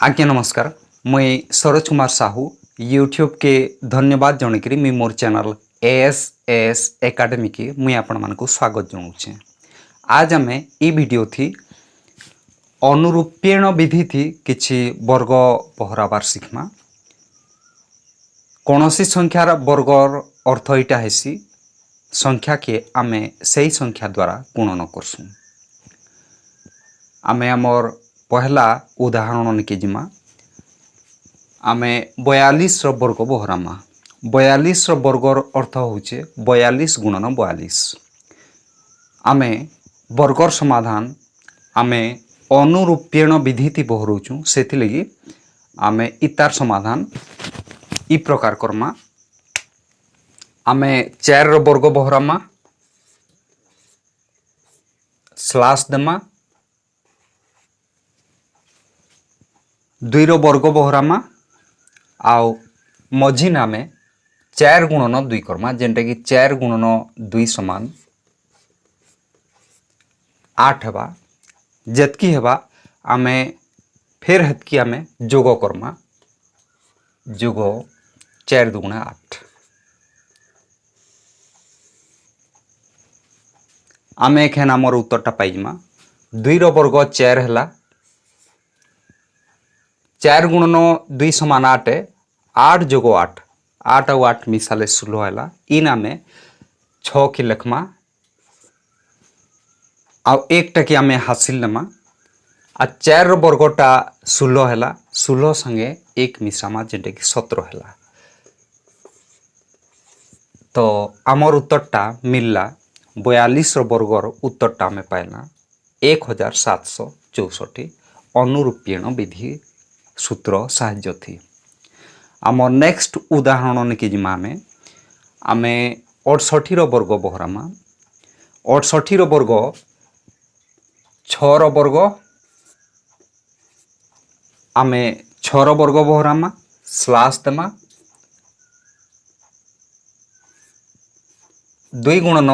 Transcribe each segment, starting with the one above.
आज्ञा नमस्कार। मुई सरोज कुमार साहू यूट्यूब के धन्यवाद जनकरी मुई मोर चैनल एएस एकेडमी की मुई आपण मानकु स्वागत जनाऊे। आज आम ई वीडियो थी अनुरूपेण विधि थी किछि वर्ग पहराबार शिखमा। कौनसी संख्यार वर्गर अर्थ इटा हेसी संख्या के आमे सही संख्या द्वारा गुणन करसुँ। आमे आमर पहला उदाहरण निके जिमा। आमे 42 वर्ग बहरामा। 42 वर्गर अर्थ होचे 42 गुणन 42। आमे वर्गर समाधान आमे अनुरूपेण विधि ती बहराऊँ से लगी आमे इतार समाधान इ प्रकार करमा। आमे 4 वर्ग बहरामा स्लास देमा। 2 वर्ग बहरामा आउ मझी नामे 4 गुणन 2 करमा जेनटा कि 4 गुणन 2 समान 8 हेबा। जेतकी हेबा आमे फिर हेतकी आमे जोग करमा। जोग 4 दुगुणा 8। आमे एखेन आमर उत्तरटा पाइजिमा। 2 वर्ग 4 हेला। 4 गुणन 2 समान 8। 8 जोग 8। 8 और 8 मिसाले 16 हेला। इन आमे 6 की लेखमा आउ 1 टकी आमे हासिल लेमा। आ 4 वर्गटा 16 हेला। 16 संगे 1 मिसामा जेंटे कि 17 हेला। तो आमर उत्तरटा मिलला 42 वर्गर उत्तरटा आमे पाइला 1764 अनुरूपेण विधि सूत्र साहाय्य थी। आमर नेक्स्ट उदाहरण निके जिमा आमे 68 वर्ग बहरामा। 68 वर्ग 6 वर्ग आमे 6 वर्ग बहरामा स्लास देमा। 2 गुणन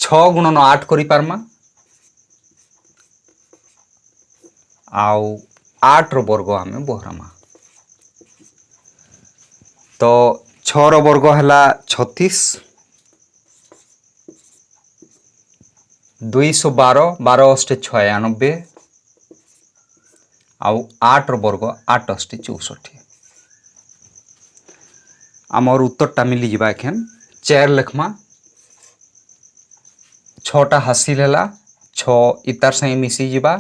6 गुणन 8 करि पारमा आउ 8 वर्ग आमे बहरामा। तो 6 वर्ग हेला 36। 212 12 अष्टे 96 आउ 8 वर्ग 8 अष्टे 64। आमर उत्तरटा मिली जिबा एखेन 4 लेखमा। 6टा हासिल हेला। 6 इतार संगे मिसी जिबा।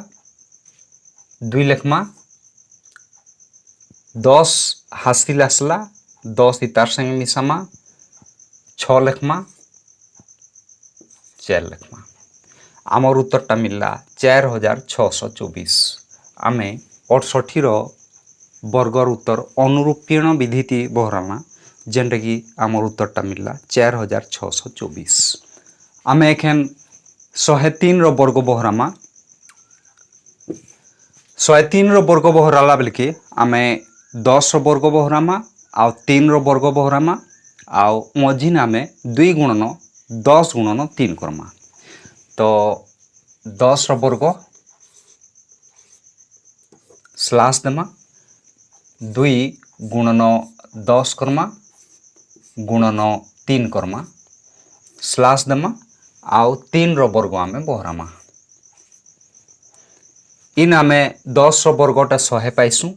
2 लेखमा 10 हासिल आसला। 10 इतार संगे मिसामा 6 लेखमा 4 लेखमा। आमर उत्तरटा मिलला 4624। आमे 68 वर्गर उत्तर अनुरूपेण विधि ती बहरामा जेनटा कि आमर उत्तरटा मिलला 4624। आमे एखेन 103 वर्ग बहरामा। 103 वर्ग बहराला बेलके आमे 10 वर्ग बहरामा आउ 3 वर्ग बहरामा आउ मझी नामे 2 गुणन 10 गुणन 3 करमा। तो 10 वर्ग स्लास देमा। 2 गुणन 10 करमा गुणन 3 करमा स्लास देमा आउ 3 वर्ग आमे बहरामा। इन आमे 10 वर्गटा 100 पाइसु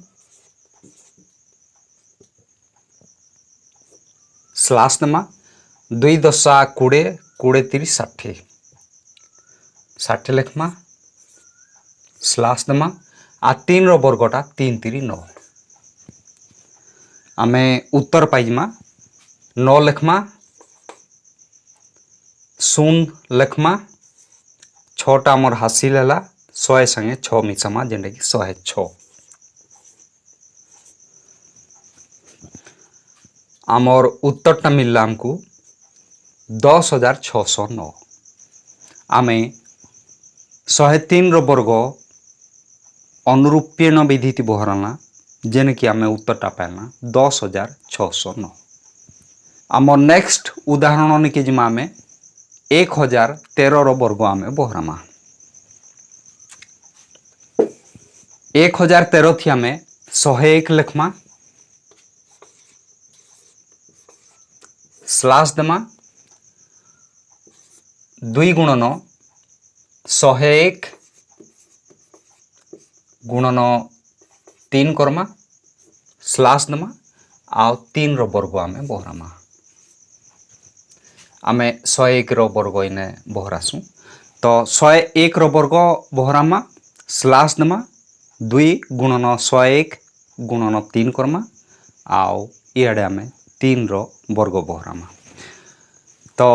स्लास देमा। 2 दशा 20 20 30 60 60 लेखमा स्लास देमा। आ 3 वर्गटा 3 3 9। आमे उत्तर पाइजिमा 9 लेखमा। 0 लेखमा 6टा आमर हासिल हेला। 100 संगे 6 मिसामा जेंटा कि 106। आमर उत्तरटा मिलला हमकु 10609। आमे 103 वर्ग अनुरूपेण विधि ती बहराना जेने कि आमे उत्तरटा पाइला 10609। आमर नेक्स्ट उदाहरण निके जिमा आमे 1013 वर्ग आमे बहरामा। 1013 थी आम 101 लिखमा स्लास देमा 2 गुणन 101 गुणन 3 करमा स्लास देमा आउ 3 रो वर्ग आम बहरामा आम 101 रो वर्ग इने बहरासु तो 101 रो वर्ग बहरामा स्लास देमा 2 गुणन 101 गुणन 3 करमा आउ इआड़े आम 3 रो वर्ग बहरामा तो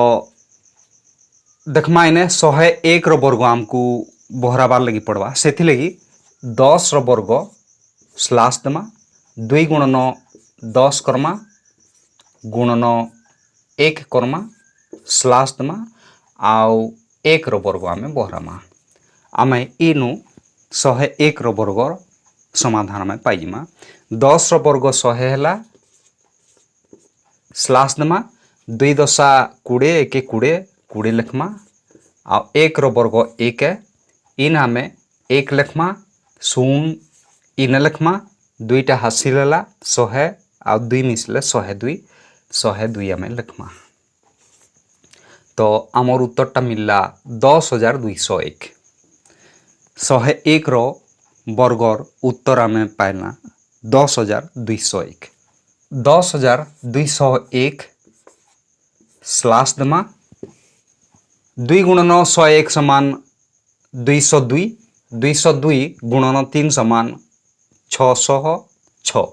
देखमा इने 101 रो वर्ग आमको बहराबार लगी पड़वा से लगी 10 रो वर्ग स्लास देमा 2 गुणन 10 करमा गुणन 1 करमा स्लास देमा आउ 1 रो वर्ग आम बहरामा आम इनु 101 रो वर्ग समाधान में पाइमा 10 रो वर्ग 100 है स्लास देमा 2 दशा 20 1 20 20 लिखमा आ 1 रो वर्ग 1 इन आम 1 लिखमा 0 इन लिखमा 2टा हासिल है 100 आ 2 मिसले 102 102 आम लिखमा तो आमर उत्तरटा मिलला 10,201 101 रो वर्गर उत्तर आम पाइला 10,201 10,201 स्लास देमा 2 गुणन 101 समान 202 202 गुणन 3 समान 606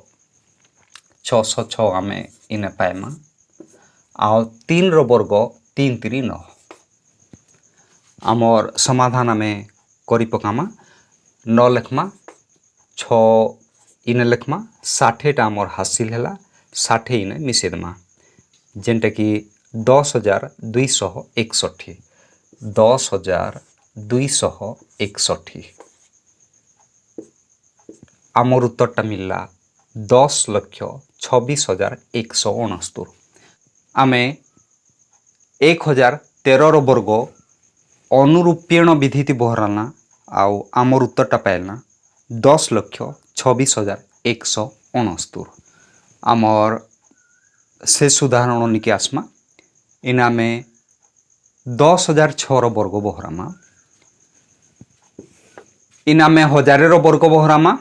606 आम इने पाइमा आउ 3 रो वर्ग 3 3 9 आमर समाधान आम करी पकामा 9 लिखमा 6 इन लिखमा 60टा आमर हासिल है 60 इन मिसेदमा जेनटा कि 10,261 10,261 आमर उत्तरटा मिलला 10,26,169 आम 1013 रो वर्ग अनुरूपीण विधि बहराना आउ आमर उत्तरटा पाइलना 10,26,169 आमर शेष उदाहरण निके आसमा इन आम 10,006 रो वर्ग बहरामा इन आम 1000 रो वर्ग बहरामा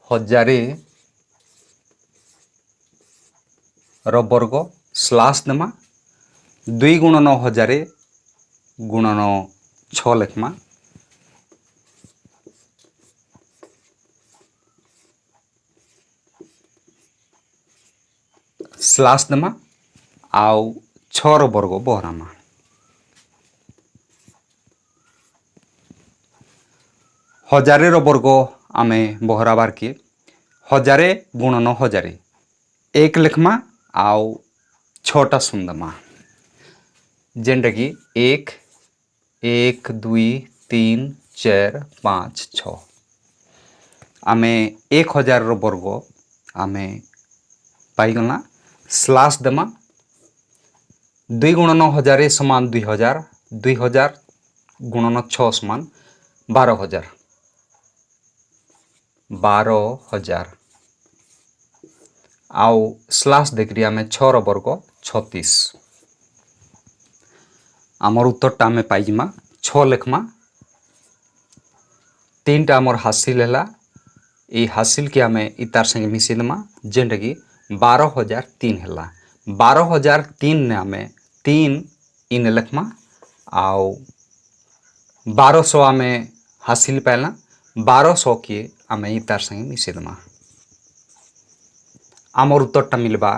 1000 रो वर्ग स्लास देमा 2 गुणन 1000 गुणन 6 लिखमा स्लास देमा आउ 6 रो वर्ग बहरामा 1000 रो वर्ग आम बहराबार के 1000 गुणन 1000 1 लिखमा आउ 6टा शून्य देमा जेनटा कि 1 1 2 3 4 5 6 आम 1000 रो वर्ग आम पाईगला स्लास देमा 2 गुणन 1000 समान 2000 2000 गुणन 6 समान 12,000 12,000 आउ स्लास देखिए आम 6 रो वर्ग 36 आमर उत्तरटा आम पाइजिमा 6 लिखमा 3टा आमर हासिल है ये हासिल के आम इतार संगे मिसेई देमा जेनटा कि 12,003 है 12,003 ने आम 3 इन लिखमा आउ 1200 आम हासिल पाइला 1200 के आम इतार संगे मिसेई देमा आमर उत्तरटा मिलबा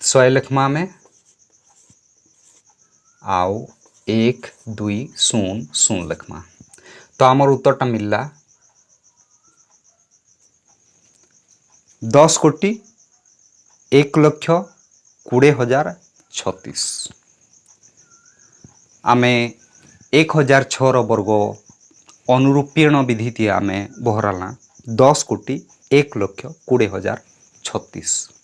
100 लिखमा आम आउ 1 2 0 0 लिखमा तो आमर उत्तरटा मिलला 10,01,20,036 आम 1006 रो वर्ग अनुरूपीण विधि आम बहराला 10,01,20,036